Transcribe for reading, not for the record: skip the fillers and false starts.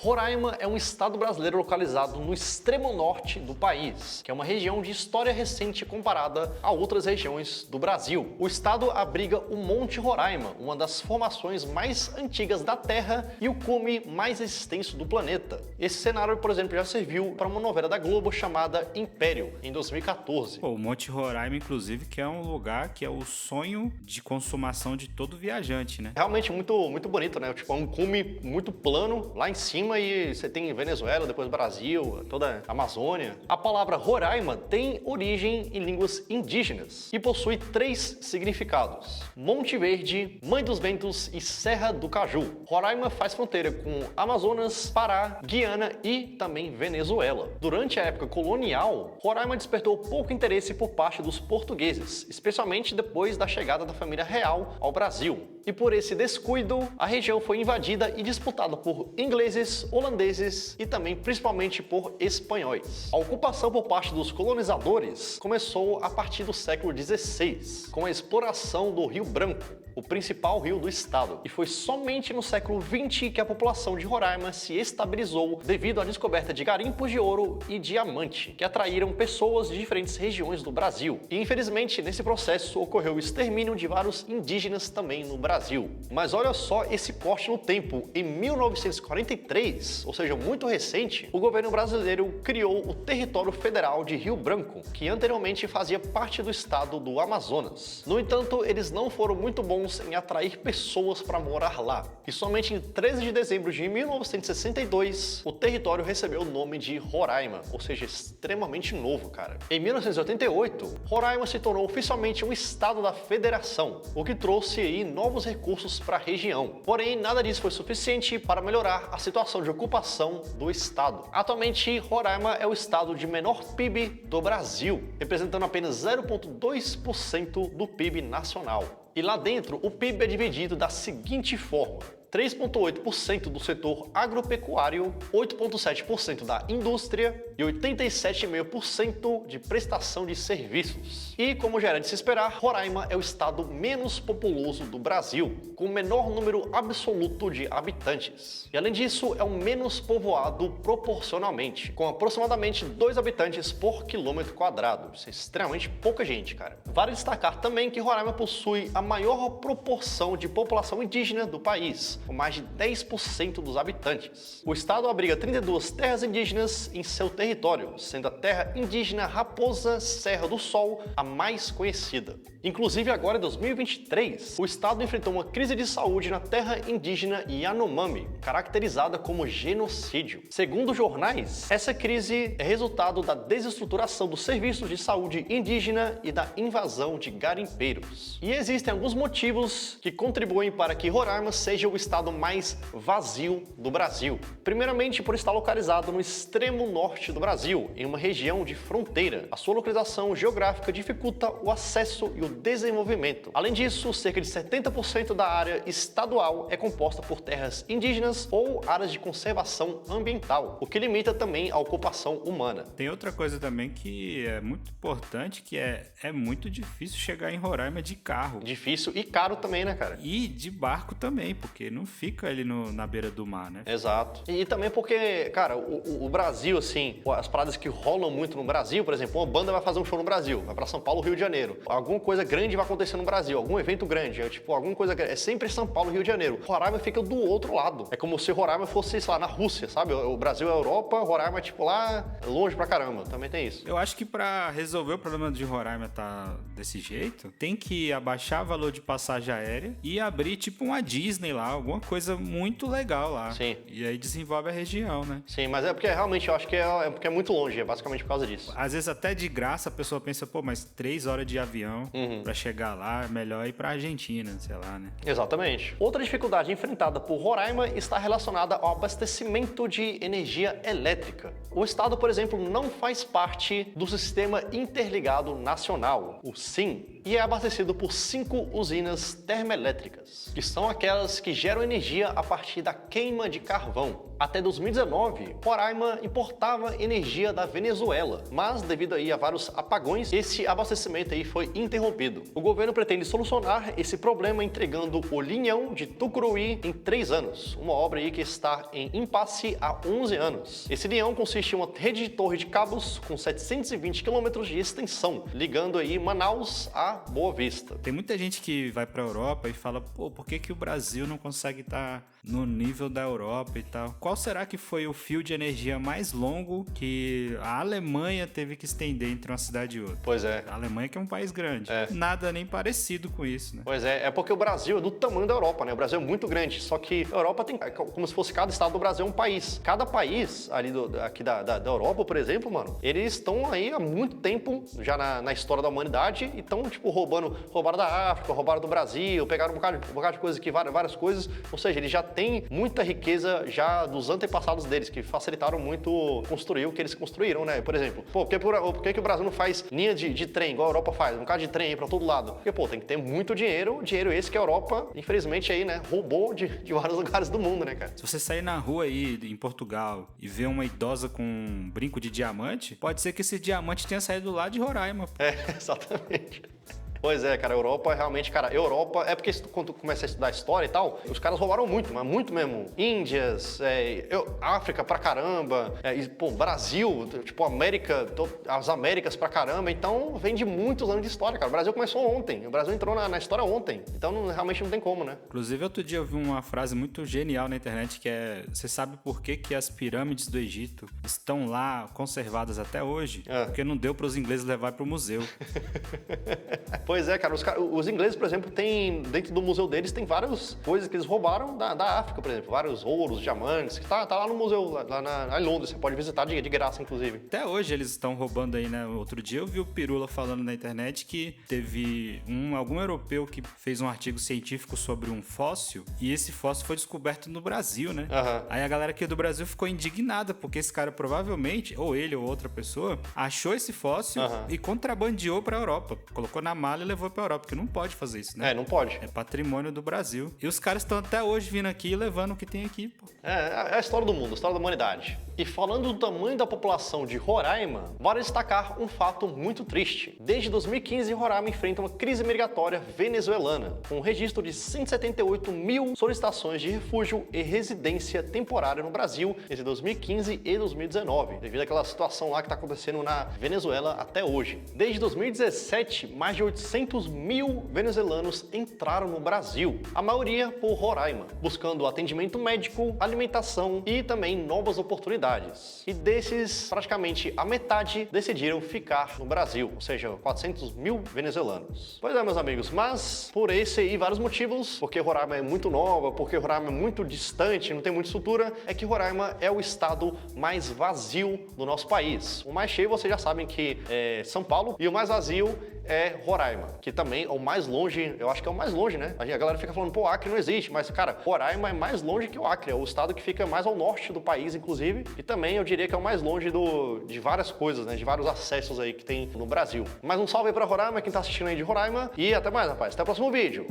Roraima é um estado brasileiro localizado no extremo norte do país, que é uma região de história recente comparada a outras regiões do Brasil. O estado abriga o Monte Roraima, uma das formações mais antigas da Terra e o cume mais extenso do planeta. Esse cenário, por exemplo, já serviu para uma novela da Globo chamada Império, em 2014. Pô, o Monte Roraima, inclusive, que é um lugar que é o sonho de consumação de todo viajante, né? Realmente muito bonito, né? Tipo, é um cume muito plano lá em cima e você tem Venezuela, depois Brasil, toda a Amazônia. A palavra Roraima tem origem em línguas indígenas e possui 3 significados: Monte Verde, Mãe dos Ventos e Serra do Caju. Roraima faz fronteira com Amazonas, Pará, Guiana e também Venezuela. Durante a época colonial, Roraima despertou pouco interesse por parte dos portugueses, especialmente depois da chegada da família real ao Brasil. E por esse descuido, a região foi invadida e disputada por ingleses, holandeses e também principalmente por espanhóis. A ocupação por parte dos colonizadores começou a partir do século XVI, com a exploração do Rio Branco, o principal rio do estado. E foi somente no século XX que a população de Roraima se estabilizou devido à descoberta de garimpos de ouro e diamante, que atraíram pessoas de diferentes regiões do Brasil. E infelizmente, nesse processo ocorreu o extermínio de vários indígenas também no Brasil. Mas olha só esse corte no tempo. Em 1943, ou seja, muito recente, o governo brasileiro criou o Território Federal de Rio Branco, que anteriormente fazia parte do estado do Amazonas. No entanto, eles não foram muito bons em atrair pessoas para morar lá. E somente em 13 de dezembro de 1962, o território recebeu o nome de Roraima, ou seja, extremamente novo, cara. Em 1988, Roraima se tornou oficialmente um estado da federação, o que trouxe aí novos recursos para a região. Porém, nada disso foi suficiente para melhorar a situação de ocupação do estado. Atualmente, Roraima é o estado de menor PIB do Brasil, representando apenas 0,2% do PIB nacional. E lá dentro, o PIB é dividido da seguinte forma: 3,8% do setor agropecuário, 8,7% da indústria e 87,5% de prestação de serviços. E, como já era de se esperar, Roraima é o estado menos populoso do Brasil, com o menor número absoluto de habitantes. E, além disso, é o menos povoado proporcionalmente, com aproximadamente 2 habitantes por quilômetro quadrado. Isso é extremamente pouca gente, cara. Vale destacar também que Roraima possui a maior proporção de população indígena do país, com mais de 10% dos habitantes. O estado abriga 32 terras indígenas em seu território, sendo a terra indígena Raposa Serra do Sol a mais conhecida. Inclusive, agora em 2023, o estado enfrentou uma crise de saúde na terra indígena Yanomami, caracterizada como genocídio. Segundo jornais, essa crise é resultado da desestruturação dos serviços de saúde indígena e da invasão de garimpeiros. E existem alguns motivos que contribuem para que Roraima seja o estado mais vazio do Brasil. Primeiramente, por estar localizado no extremo norte do Brasil, em uma região de fronteira. A sua localização geográfica dificulta o acesso e o desenvolvimento. Além disso, cerca de 70% da área estadual é composta por terras indígenas ou áreas de conservação ambiental, o que limita também a ocupação humana. Tem outra coisa também que é muito importante, que é muito difícil chegar em Roraima de carro. Difícil e caro também, né, cara? E de barco também, porque não fica ali na beira do mar, né? Exato. E também porque, cara, o Brasil, assim, as paradas que rolam muito no Brasil, por exemplo, uma banda vai fazer um show no Brasil, vai pra São Paulo, Rio de Janeiro. Alguma coisa grande vai acontecer no Brasil, algum evento grande, alguma coisa grande. É sempre São Paulo, Rio de Janeiro. Roraima fica do outro lado. É como se Roraima fosse, sei lá, na Rússia, sabe? O Brasil é a Europa, Roraima é tipo lá longe pra caramba. Também tem isso. Eu acho que pra resolver o problema de Roraima tá desse jeito, tem que abaixar o valor de passagem aérea e abrir tipo uma Disney lá, alguma coisa muito legal lá. Sim. E aí desenvolve a região, né? Sim, mas é porque realmente eu acho que é porque é muito longe, é basicamente por causa disso. Às vezes até de graça a pessoa pensa, pô, mas 3 horas de avião pra chegar lá, é melhor ir pra Argentina, sei lá, né? Exatamente. Outra dificuldade enfrentada por Roraima está relacionada ao abastecimento de energia elétrica. O estado, por exemplo, não faz parte do Sistema Interligado Nacional, o SIN, e é abastecido por 5 usinas termoelétricas, que são aquelas que geram geram energia a partir da queima de carvão. Até 2019, Roraima importava energia da Venezuela, mas devido aí a vários apagões, esse abastecimento aí foi interrompido. O governo pretende solucionar esse problema entregando o linhão de Tucuruí em 3 anos, uma obra aí que está em impasse há 11 anos. Esse linhão consiste em uma rede de torre de cabos com 720 km de extensão, ligando aí Manaus a Boa Vista. Tem muita gente que vai pra Europa e fala, pô, por que o Brasil não consegue estar no nível da Europa e tal? Qual será que foi o fio de energia mais longo que a Alemanha teve que estender entre uma cidade e outra? Pois é. A Alemanha que é um país grande. É. Nada nem parecido com isso, né? Pois é, é porque o Brasil é do tamanho da Europa, né? O Brasil é muito grande, só que a Europa tem como se fosse cada estado do Brasil é um país. Cada país ali aqui da Europa, por exemplo, mano, eles estão aí há muito tempo já na história da humanidade e estão, tipo, roubaram da África, roubaram do Brasil, pegaram um bocado de coisa aqui, várias coisas. Ou seja, eles já têm muita riqueza já dos antepassados deles, que facilitaram muito construir o que eles construíram, né? Por exemplo, pô, por que o Brasil não faz linha de trem, igual a Europa faz? Um bocado de trem aí pra todo lado. Porque, pô, tem que ter muito dinheiro esse que a Europa, infelizmente, aí, né, roubou de vários lugares do mundo, né, cara? Se você sair na rua aí em Portugal e ver uma idosa com um brinco de diamante, pode ser que esse diamante tenha saído lá de Roraima. É, exatamente. Pois é, cara, a Europa realmente, cara, Europa, é porque quando tu começa a estudar história e tal, os caras roubaram muito, mas muito mesmo. Índias, África pra caramba, pô, Brasil, tipo, América, as Américas pra caramba, então vem de muitos anos de história, cara. O Brasil começou ontem, o Brasil entrou na história ontem, então realmente não tem como, né? Inclusive, outro dia eu vi uma frase muito genial na internet que é: você sabe por que as pirâmides do Egito estão lá conservadas até hoje? Porque não deu para os ingleses levar para o museu. Pois é, cara, os ingleses, por exemplo, tem dentro do museu deles tem várias coisas que eles roubaram da África, por exemplo, vários ouros, diamantes, que tá lá no museu, lá em Londres, você pode visitar de graça, inclusive. Até hoje eles estão roubando aí, né? Outro dia eu vi o Pirula falando na internet que teve algum europeu que fez um artigo científico sobre um fóssil e esse fóssil foi descoberto no Brasil, né? Uhum. Aí a galera aqui do Brasil ficou indignada porque esse cara provavelmente, ou ele ou outra pessoa, achou esse fóssil e contrabandeou pra Europa, colocou na mala e levou pra Europa, porque não pode fazer isso, né? É, não pode. É patrimônio do Brasil. E os caras estão até hoje vindo aqui e levando o que tem aqui, pô. É a história do mundo, a história da humanidade. E falando do tamanho da população de Roraima, bora destacar um fato muito triste. Desde 2015, Roraima enfrenta uma crise migratória venezuelana, com um registro de 178 mil solicitações de refúgio e residência temporária no Brasil entre 2015 e 2019, devido àquela situação lá que está acontecendo na Venezuela até hoje. Desde 2017, mais de 800 mil venezuelanos entraram no Brasil, a maioria por Roraima, buscando atendimento médico, alimentação e também novas oportunidades. E desses, praticamente a metade decidiram ficar no Brasil, ou seja, 400 mil venezuelanos. Pois é, meus amigos, mas por esse e vários motivos, porque Roraima é muito nova, porque Roraima é muito distante, não tem muita estrutura, é que Roraima é o estado mais vazio do nosso país. O mais cheio, vocês já sabem que é São Paulo, e o mais vazio é Roraima, que também é o mais longe, eu acho que é o mais longe, né? A galera fica falando, pô, Acre não existe, mas, cara, Roraima é mais longe que o Acre, é o estado que fica mais ao norte do país, inclusive, e também eu diria que é o mais longe de várias coisas, né? De vários acessos aí que tem no Brasil. Mais um salve aí pra Roraima, quem tá assistindo aí de Roraima, e até mais, rapaz. Até o próximo vídeo.